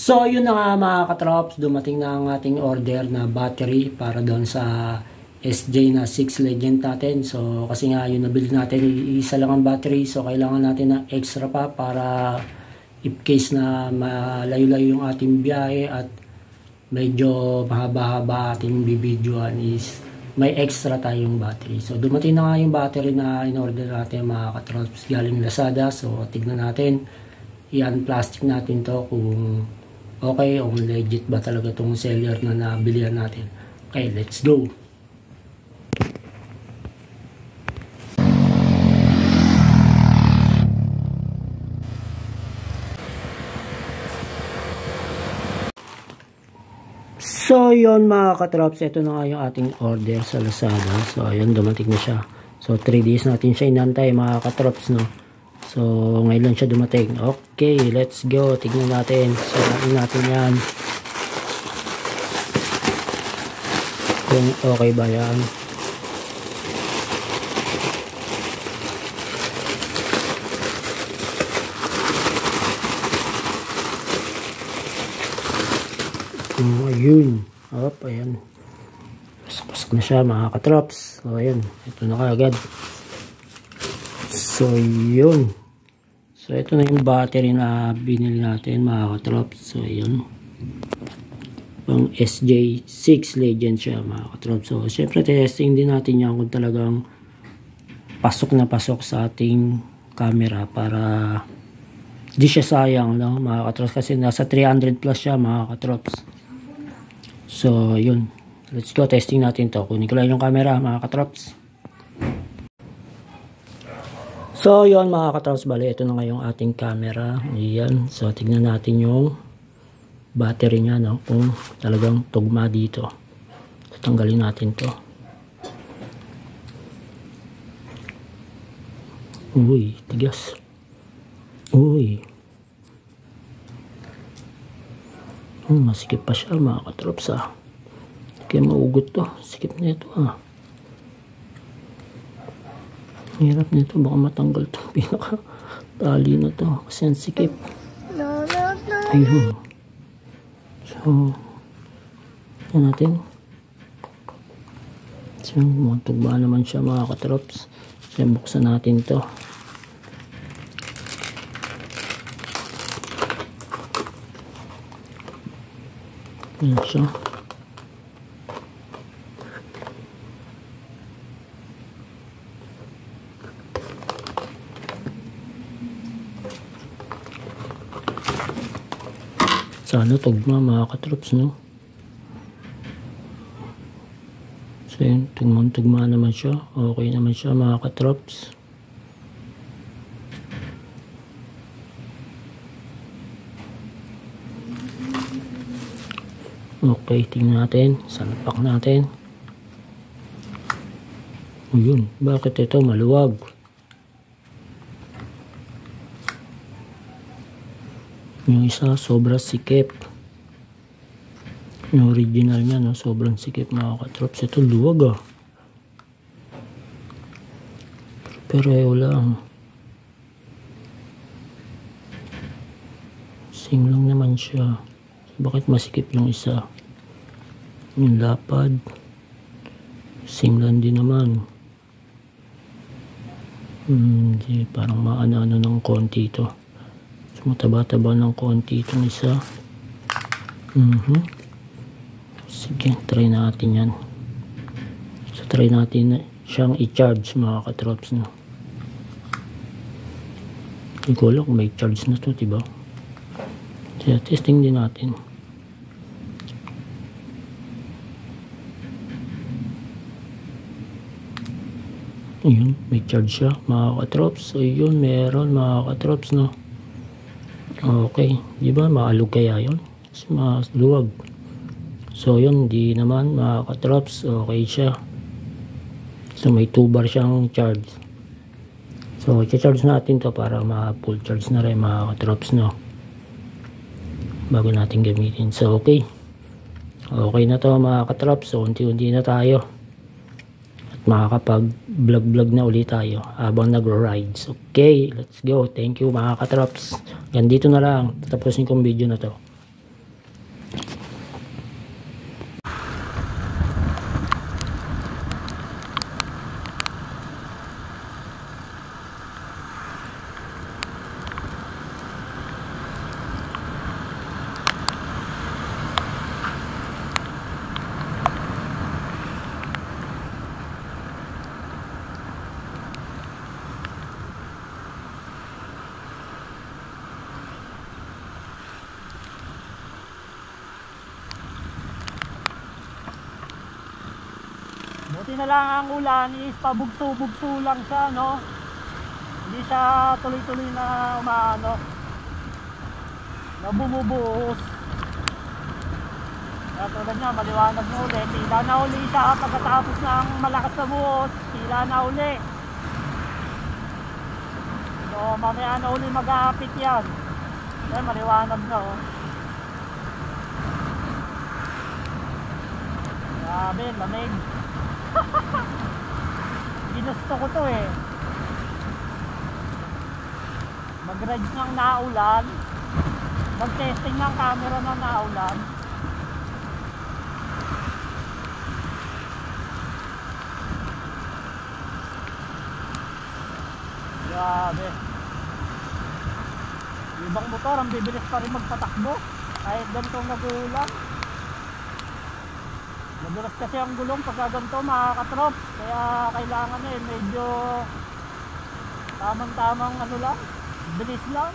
So yun na nga mga katrops, dumating na ang ating order na battery para doon sa SJ na 6 Legend natin. So kasi nga yun nabili natin, isa lang ang battery, so kailangan natin ng extra pa para if case na malayo-layo yung ating biyahe at medyo mahaba-haba ating bibidyoan is may extra tayong battery. So dumating na nga yung battery na in-order natin mga katrops galing Lazada. So tignan natin, yan plastic natin to kung okay o legit ba talaga tong seller na nabilihan natin. Okay, let's go. So yun mga katrops, ito na nga yung ating order sa Lazada. So ayun, dumating na siya. So 3 days natin siya inantay mga katrops, no. So ngayon lang siya dumating. Okay, let's go. Tignan natin. Sirain natin yan. Kung okay ba yan. Ayun. Ayan. Pasok na siya mga katrops. So ayun. Ito na kaagad. So yun. So ito na yung battery na binili natin mga katrops. So ayun. Pang SJ6 Legend siya mga katrops. So syempre testing din natin yan kung talagang pasok na pasok sa ating camera para di siya sayang, no mga katrops, kasi nasa 300 plus siya mga katrops. So yun, let's go, testing natin to. Kunin ko lang yung camera mga katrops. So yun mga katrops, bali ito na nga yung ating camera. Ayan, so tignan natin yung battery nya, no, kung talagang tugma dito. So tanggalin natin to. Uy, tigas. Uy, masikip pa siya mga katrops, kaya maugot to. Sikip na ito hirap nito, baka matanggal to pinaka tali na to kasi ang sikip. Ayun. So yan natin. So matugba naman siya mga katrops. So buksan natin to. Ayan siya. Sana tugma mga katrops, no? So yun, tugma naman siya. Okay naman siya mga katrops. Okay, tingnan natin. Salpak natin. Ayun, bakit ito maluwag? Yung isa, sobrang sikip. Yung original niya, no, sobrang sikip mga katrops. Ito luwag pero lang. Sing lang naman siya. Bakit masikip yung isa? Yung lapad singlan din naman. Hindi, parang maano-ano ng konti ito. So mataba-taba ng konti itong isa. Sige, try natin yan. So try natin siyang i-charge mga katrops, no? Hindi ko alam kung may charge na to, diba? So testing din natin. Ayun, may charge siya mga katrops. So yun, meron mga katrops, no? Okay, di ba maalog kaya yun? Kasi maluwag. So yun, di naman mga katrops, okay siya. So may 2 bar siyang charge. So i-charge natin to para ma-full charge na rin mga katrops, no? Bago natin gamitin. So okay na to mga katrops. So unti-unti na tayo makakapag-vlog na ulit tayo habang nagro-rides. Okay, let's go. Thank you mga katrops. Ganito na lang. Tatapusin kong video na to. Buti na lang ang ulan is pabugso-bugso lang siya, no? Hindi siya tuloy-tuloy na umaano, na bumubuhos. Kaya tulad niya, maliwanag na uli. Tila na uli siya pagkatapos ng malakas na buhos. Tila na uli. So mamaya na uli mag-aapit yan. Kaya maliwanag na, oh. Grabe, lamig. Ginusto ko to eh. Mag-rides ng naulan, mag-testing ng camera ng naulan. Grabe. Yung ibang motor ang bibilis pa rin magpatakbo kahit ganitong nag-uulan. Madulas kasi ang gulong pagka ganito, mga katrop. Kaya kailangan medyo tamang-tamang ano lang, bilis lang.